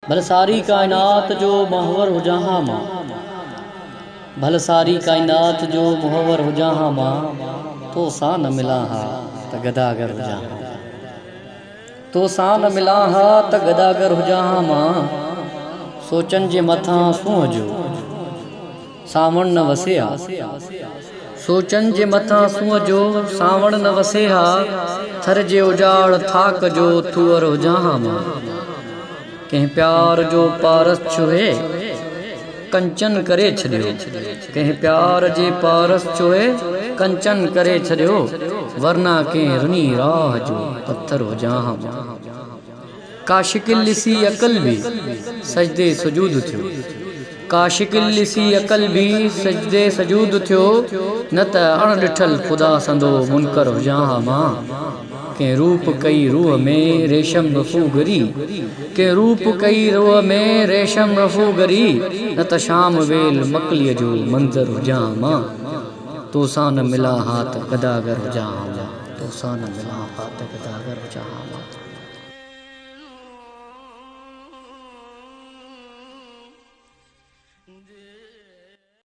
भल सारी कायनात जो मुहव्वर हो जहाँ माँ, भल सारी कायनात जो मुहव्वर हो जहाँ माँ, तो सा न मिला हा त गदागर हो जहाँ, तो सा न मिला हा त गदागर हो जहाँ माँ। सोचन जे मथां सूंह जो सावण न वसे हा, सोचन जे मथां सूंह जो सावण न वसे हा। थर जे उजाड़ थाक जो थुअर हो जहाँ मां, कंहिं प्यार जो पारस छुहे कंचन करे छॾियो, कंहिं प्यार जे पारस छुहे कंचन करे छॾियो। वरना कंहिं रुनी राह जो पत्थर हो जहाँ मां। काशिकिल ॾिसी अकल बि सजदे सुजूद थियो, काशिकिल ॾिसी अकल बि सजदे सजूद थियो। न त अणॾिठल ख़ुदा संदो मुनकर हो जहाँ मां। कंहिं रूप कई रूह में रेशम रफ़ूगरी, कंहिं रूप कई रूह में रेशम रफ़ूगरी। न त शाम वेल मकलीअ जो मंज़र हो जहाँ मां, तो सा न मिला हा त गदागर हो जहाँ मां, तो सा न मिला हा त गदागर हो जहाँ मां।